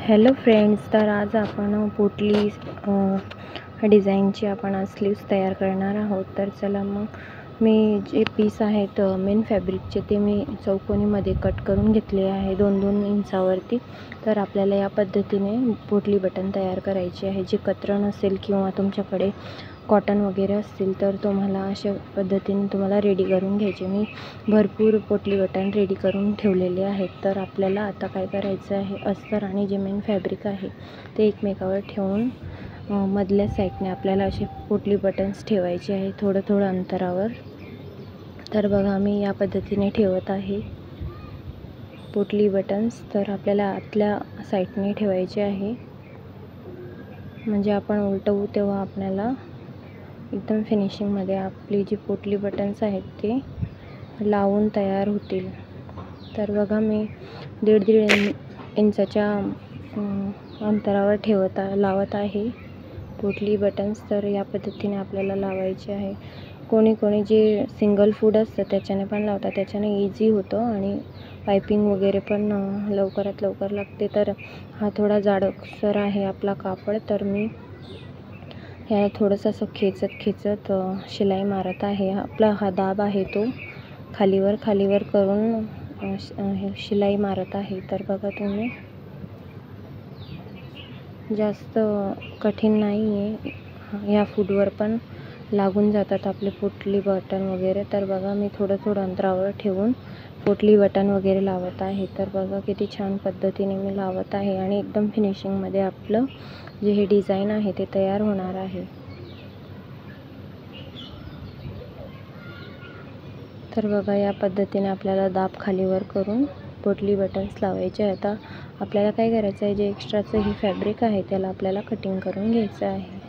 Hello friends, तर आज आपण पोटली डिझाईनची आपण आज स्लीव्स तयार करणार आहोत. तर चला मग मी जे पीस आहेत मेन फॅब्रिकचे ते मी चौकोनीमध्ये कट करून घेतले आहे 2-2 इंचावरती. तर आपल्याला या पद्धतीने पोटली बटन तयार करायची आहे. जे कतरण असेल किंवा तुमच्याकडे कॉटन वगैरे असतील तर तुम्हाला अशा पद्धतीने तुम्हाला रेडी करून घ्यायचे. मी भरपूर पोटली बटन रेडी करून ठेवलेले आहेत. तर आपल्याला आता काय करायचं आहे, अस्तर आणि जे मेन फॅब्रिक आहे ते एकमेकावर ठेवून मधल्या साईडने आपल्याला असे पोटली बटन्स ठेवायचे आहे थोडं थोडं अंतरावर. तर बघा मी या पद्धतीने ठेवत आहे पोटली बटन्स. तर आपल्याला आतल्या साईडने ठेवायचे आहे, म्हणजे आपण उलटवू तेव्हा आपल्याला एकदम फिनिशिंगमध्ये आपली जी पोटली बटन्स आहेत ते लावून तयार होतील. तर बघा मी 1.5 इंचाच्या अंतरावर लावत आहे पोटली बटन्स. तर या पद्धतीने आपल्याला लावायचे आहे. कोणी जे सिंगल फूड असतं त्याच्याने पण लावतात, त्याच्याने इझी होतं आणि पायपिंग वगैरे पण लवकरात लवकर लागते. तर हा थोडा जाडसर आहे आपला कापड, तर मी याला थोडंसं असं खेचत शिलाई मारत आहे. आपला हा दाब आहे तो खालीवर करून शिलाई मारत आहे. तर बघा तुम्ही, जास्त कठीण नाही आहे. ह्या फूडवर पण लागून जातात आपले पोटली बटन वगैरे. तर बघा मी थोडं अंतरावर ठेवून पोटली बटन वगैरे लावत आहे. तर बघा किती छान पद्धतीने मी लावत आहे आणि एकदम फिनिशिंगमध्ये आपलं जे हे डिझाईन आहे ते तयार होणार आहे. तर बघा या पद्धतीने आपल्याला दाब खालीवर करून पोटली बटन्स लावायचे आहे. आता आपल्याला काय करायचं आहे, जे एक्स्ट्राचं हे फॅब्रिक आहे त्याला आपल्याला कटिंग करून घ्यायचं आहे.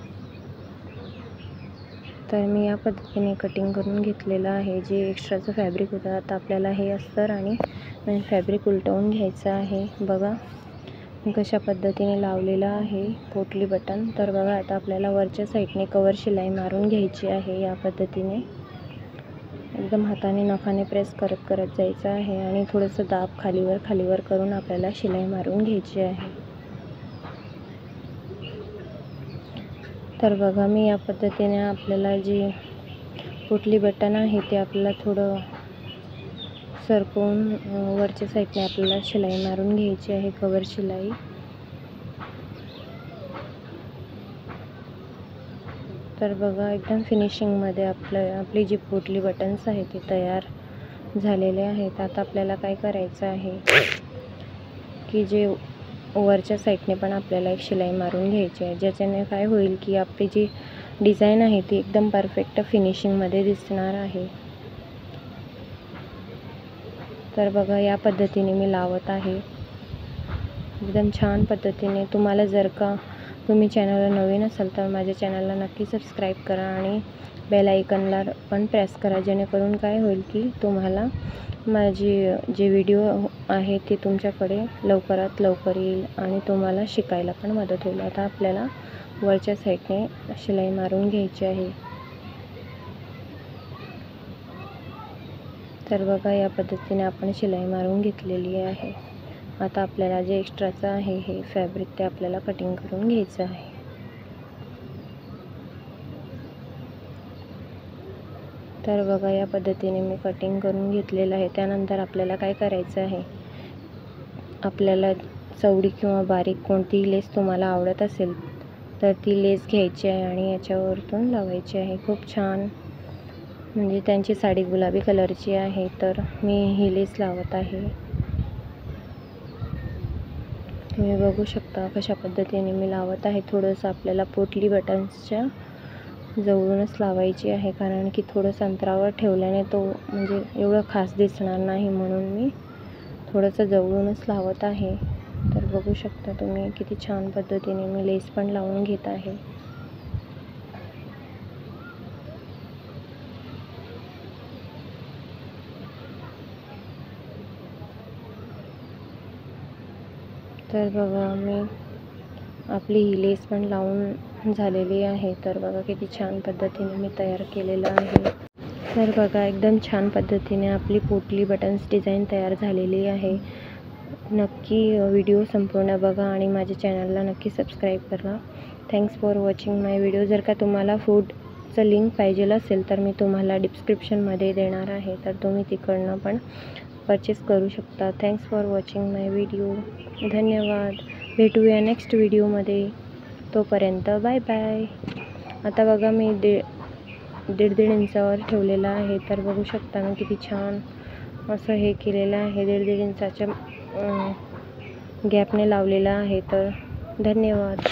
तर मी या पद्धतीने कटिंग करून घेतलेलं आहे जे एक्स्ट्राचं फॅब्रिक होतं. आता आपल्याला हे अस्तर आणि मेन फॅब्रिक उलटवून घ्यायचं आहे. बघा मी कशा पद्धतीने लावलेलं आहे पोटली बटन. तर बघा आता आपल्याला वरच्या साईडने कवर शिलाई मारून घ्यायची आहे. या पद्धतीने एकदम हाताने नखाने प्रेस करत जायचं आहे आणि थोडंसं दाब खालीवर करून आपल्याला शिलाई मारून घ्यायची आहे. तर बघा मी या पद्धतीने आपल्याला जी पोटली बटन आहे ते आपल्याला थोडं सरकवून वरच्या साईडने आपल्याला शिलाई मारून घ्यायची आहे, कवर शिलाई. तर बघा एकदम फिनिशिंगमध्ये आपली जी पोटली बटन्स आहेत ते तयार झालेले आहेत. आता आपल्याला काय करायचं आहे की जे वरच्या साईडने पण आपल्याला एक शिलाई मारून घ्यायची आहे, ज्याच्याने काय होईल की आपली जी डिझाईन आहे ती एकदम परफेक्ट फिनिशिंगमध्ये दिसणार आहे. तर बघा या पद्धतीने मी लावत आहे एकदम छान पद्धतीने. तुम्हाला जर का तुम्ही चॅनलला नवीन असाल तर माझ्या चॅनलला नक्की सबस्क्राईब करा आणि बेल आयकनला पण प्रेस करा, जेणेकरून काय होईल की तुम्हाला माझी जे व्हिडिओ आहे ते तुमच्याकडे लवकरात लवकर येईल आणि तुम्हाला शिकायला पण मदत होईल. आता आपल्याला वरच्या साईडने शिलाई मारून घ्यायची आहे. तर बघा या पद्धतीने आपण शिलाई मारून घेतलेली आहे. आता आपल्याला जे एक्स्ट्राचं आहे हे फॅब्रिक ते आपल्याला कटिंग करून घ्यायचं आहे. तर बघा या पद्धतीने मी कटिंग करून घेतलेलं आहे. त्यानंतर आपल्याला काय करायचं आहे, आपल्याला चौडी किंवा बारीक कोणतीही लेस तुम्हाला आवडत असेल तर ती लेस घ्यायची आहे आणि याच्यावरतून लावायची आहे. खूप छान, म्हणजे त्यांची साडी गुलाबी कलरची आहे. तर मी ही लेस लावत आहे. तुम्ही बघू शकता कशा पद्धतीने मी लावत आहे. थोडंसं आपल्याला पोटली बटन्सच्या जवळूनच लावायची आहे, कारण की थोडंसं अंतरावर ठेवल्याने तो म्हणजे एवढं खास दिसणार नाही, म्हणून मी थोडंसं जवळूनच लावत आहे. तर बघू शकता तुम्ही किती छान पद्धतीने मी लेस पण लावून घेत आहे. तर बघा मी आपली ही लेस पण लावून झालेली आहे. तर बघा किती छान पद्धतीने मी तयार केलेलं आहे. तर बघा एकदम छान पद्धतीने आपली पोटली बटन्स डिझाईन तयार झालेली आहे. नक्की व्हिडिओ संपूर्ण बघा आणि माझ्या चॅनलला नक्की सबस्क्राईब करा. Thanks for watching my video. जर का तुम्हाला फूडचं लिंक पाहिजे असेल तर मी तुम्हाला डिस्क्रिप्शनमध्ये देणार आहे, तर तुम्ही तिकडनं पण परचेस करू शकता. Thanks for watching my video. धन्यवाद. भेटूया नेक्स्ट व्हिडिओमध्ये. तोपर्यंत बाय बाय. आता बघा मी दीड इंचावर ठेवलेलं आहे, तर बघू शकता मी किती छान असं हे केलेलं आहे. दीड इंचाच्या गॅपने लावलेलं आहे. तर धन्यवाद.